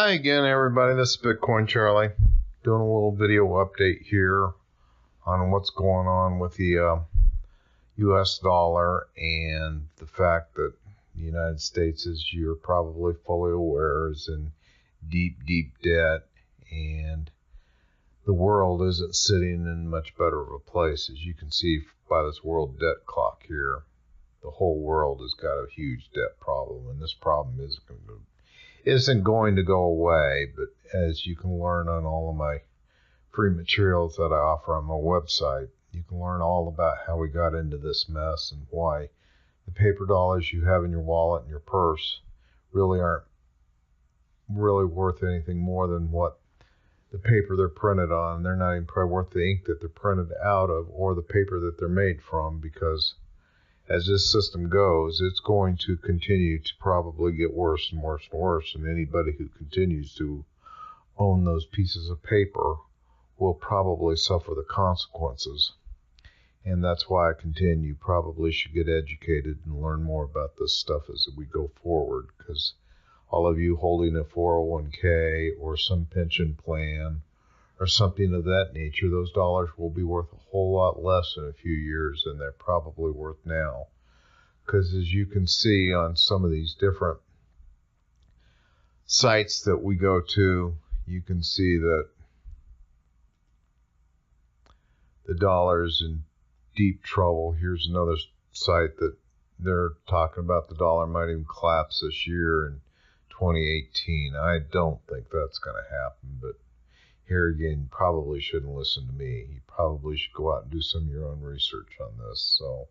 Hi again, everybody. This is Bitcoin Charlie doing a little video update here on what's going on with the US dollar and the fact that the United States, as you're probably fully aware, is in deep debt, and the world isn't sitting in much better of a place. As you can see by this world debt clock here, the whole world has got a huge debt problem, and this problem isn't going to go away. But as you can learn on all of my free materials that I offer on my website, you can learn all about how we got into this mess and why the paper dollars you have in your wallet and your purse really aren't really worth anything more than what the paper they're printed on. They're not even probably worth the ink that they're printed out of or the paper that they're made from, because as this system goes, it's going to continue to probably get worse and worse and worse, and anybody who continues to own those pieces of paper will probably suffer the consequences. And that's why I continue. You probably should get educated and learn more about this stuff as we go forward, because all of you holding a 401k or some pension plan or something of that nature, those dollars will be worth a whole lot less in a few years than they're probably worth now. Because as you can see on some of these different sites that we go to, you can see that the dollar's in deep trouble. Here's another site that they're talking about the dollar might even collapse this year in 2018. I don't think that's going to happen, but here again, you probably shouldn't listen to me. You probably should go out and do some of your own research on this. So,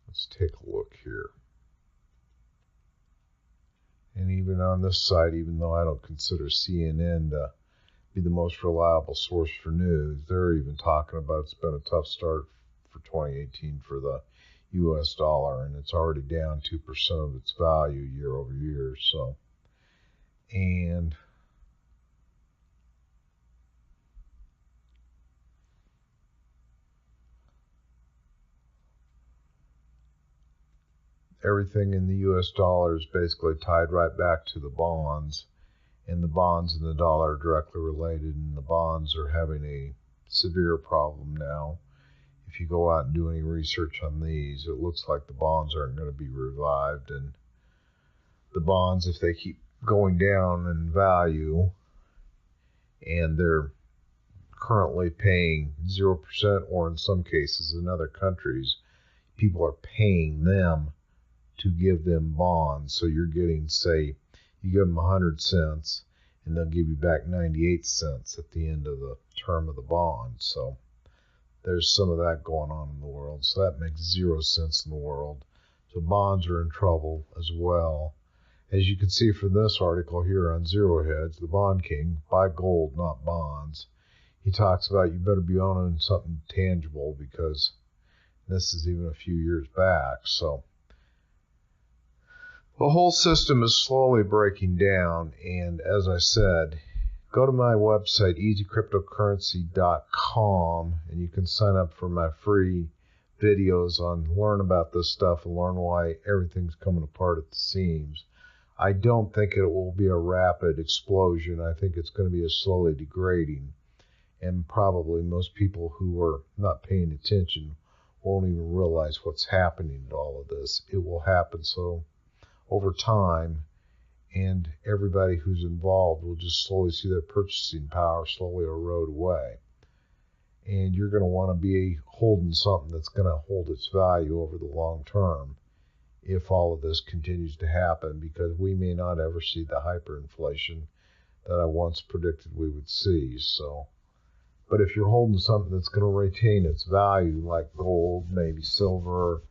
let's take a look here. And even on this site, even though I don't consider CNN to be the most reliable source for news, they're even talking about it's been a tough start for 2018 for the US dollar, and it's already down 2% of its value year over year. So, and everything in the US dollar is basically tied right back to the bonds, and the bonds and the dollar are directly related, and the bonds are having a severe problem now. If you go out and do any research on these, it looks like the bonds aren't going to be revived, and the bonds, if they keep going down in value, and they're currently paying 0%, or in some cases in other countries, people are paying them to give them bonds. So you're getting, say, you give them 100 cents, and they'll give you back 98 cents at the end of the term of the bond. So there's some of that going on in the world. So that makes 0 sense in the world. So bonds are in trouble as well. As you can see from this article here on Zero Hedge, the Bond King, buy gold, not bonds. He talks about you better be owning something tangible, because this is even a few years back. So the whole system is slowly breaking down, and as I said, go to my website, easycryptocurrency.com, and you can sign up for my free videos on learn about this stuff and learn why everything's coming apart at the seams. I don't think it will be a rapid explosion. I think it's going to be a slowly degrading, and probably most people who are not paying attention won't even realize what's happening to all of this. It will happen so over time, and everybody who's involved will just slowly see their purchasing power slowly erode away. And you're going to want to be holding something that's going to hold its value over the long term if all of this continues to happen, because we may not ever see the hyperinflation that I once predicted we would see. So, but if you're holding something that's going to retain its value, like gold, maybe silver,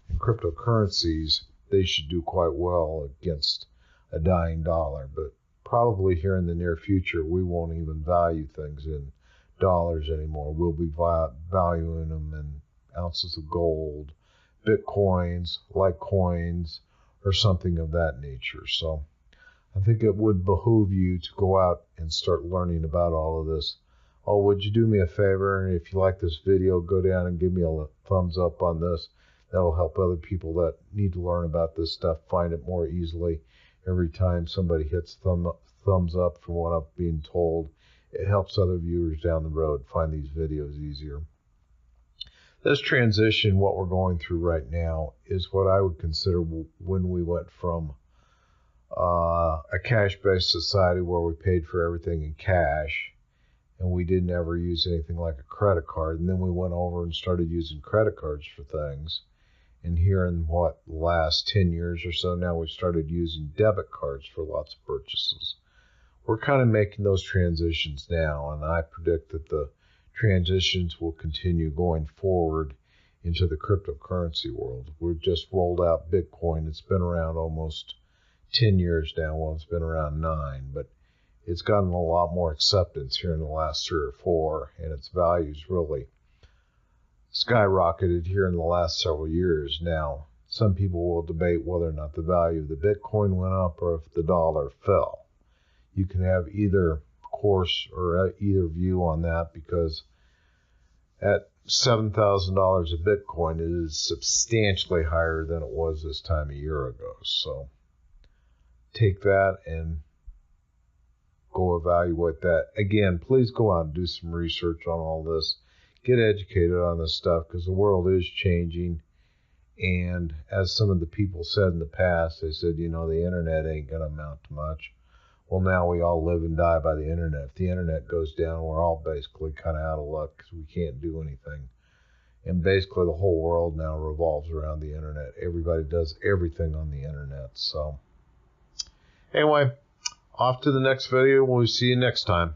and cryptocurrencies, they should do quite well against a dying dollar. But probably here in the near future, we won't even value things in dollars anymore. We'll be valuing them in ounces of gold, bitcoins, litecoins, or something of that nature. So I think it would behoove you to go out and start learning about all of this. Oh, would you do me a favor? And if you like this video, go down and give me a thumbs up on this. That'll help other people that need to learn about this stuff find it more easily. Every time somebody hits thumbs up from what I'm being told, it helps other viewers down the road find these videos easier. This transition, what we're going through right now, is what I would consider when we went from a cash-based society where we paid for everything in cash and we didn't ever use anything like a credit card, and then we went over and started using credit cards for things. And here in the last 10 years or so now, we've started using debit cards for lots of purchases. We're kind of making those transitions now, and I predict that the transitions will continue going forward into the cryptocurrency world. We've just rolled out Bitcoin. It's been around almost 10 years now. Well, it's been around 9, but it's gotten a lot more acceptance here in the last 3 or 4, and its value's really skyrocketed here in the last several years. Now, some people will debate whether or not the value of the Bitcoin went up or if the dollar fell. You can have either course or either view on that, because at $7,000 a Bitcoin, it is substantially higher than it was this time a year ago. So take that and go evaluate that. Again, please go out and do some research on all this. Get educated on this stuff, because the world is changing. And as some of the people said in the past, they said, you know, the internet ain't going to amount to much. Well, now we all live and die by the internet. If the internet goes down, we're all basically kind of out of luck, because we can't do anything. And basically the whole world now revolves around the internet. Everybody does everything on the internet. So anyway, off to the next video. We'll see you next time.